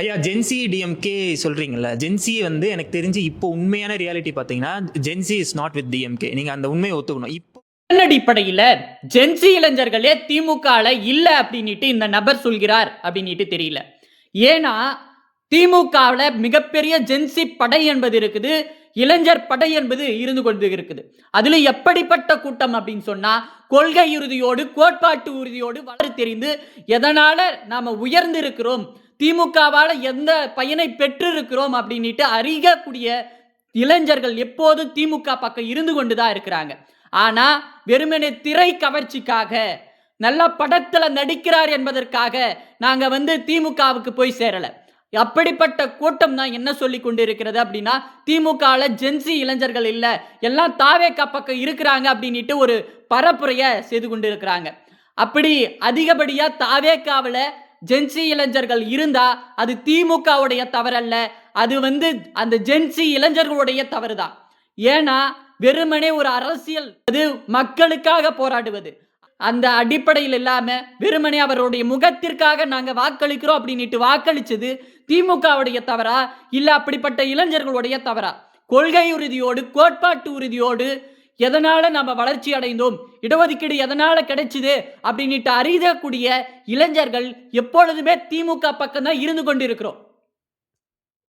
ஐயா gen Z DMK சொல்றீங்கல்ல, gen Z வந்து எனக்கு தெரிஞ்சு இப்போ உண்மையான ரியாலிட்டி பார்த்தீங்கன்னா Gen Z is not with DMK. நீங்க அந்த உண்மையை ஒத்துக்கணும். இப்போ அடிப்படையில் ஜென்சி இளைஞர்களே திமுக இல்ல அப்படின்னுட்டு இந்த நபர் சொல்கிறார் அப்படின்னுட்டு தெரியல. ஏன்னா திமுகவில் மிகப்பெரிய ஜென்சி படை என்பது இருக்குது, இளைஞர் படை என்பது இருந்து கொண்டு இருக்குது. அதுல எப்படிப்பட்ட கூட்டம் அப்படின்னு சொன்னா கொள்கை உறுதியோடு கோட்பாட்டு உறுதியோடு வளர தெரிந்து எதனால நாம உயர்ந்து இருக்கிறோம், திமுகவால் எந்த பயனை பெற்று இருக்கிறோம் அப்படின்னுட்டு அறியக்கூடிய இளைஞர்கள் எப்போதும் திமுக பக்கம் இருந்து கொண்டுதான் இருக்கிறாங்க. ஆனா வெறுமனே திரை கவர்ச்சிக்காக நல்ல படத்துல நடிக்கிறார் என்பதற்காக நாங்க திமுகவுக்கு போய் சேரல. அப்படிப்பட்ட கூட்டம் தான் என்ன சொல்லி கொண்டு இருக்கிறது அப்படின்னா திமுக ஜென்சி இளைஞர்கள் இல்ல, எல்லாம் தாவேகா பக்கம் இருக்கிறாங்க அப்படின்ட்டு ஒரு பரப்புரைய செய்து கொண்டு இருக்கிறாங்க. அப்படி அதிகப்படியா தாவேகாவில் ஜென்சி இளைஞர்கள் இருந்தா அது திமுகவுடைய தவறல்ல, அது அந்த ஜென்சி இளைஞர்களுடைய தவறுதான். ஏன்னா வெறுமனே ஒரு அரசியல் அது மக்களுக்காக போராடுவது, அந்த அடிப்படையில் இல்லாம வெறுமனே அவருடைய முகத்திற்காக நாங்க வாக்களிக்கிறோம் அப்படின்ட்டு வாக்களிச்சது திமுகவுடைய தவறா இல்ல அப்படிப்பட்ட இளைஞர்களுடைய தவறா? கொள்கை உறுதியோடு கோட்பாட்டு உறுதியோடு எதனால நம்ம வளர்ச்சி அடைந்தோம், இடஒதுக்கீடு எதனால கிடைச்சது அப்படின்ட்டு அறியக்கூடிய இளைஞர்கள் எப்பொழுதுமே திமுக பக்கம் தான் இருந்து கொண்டிருக்கிறோம்.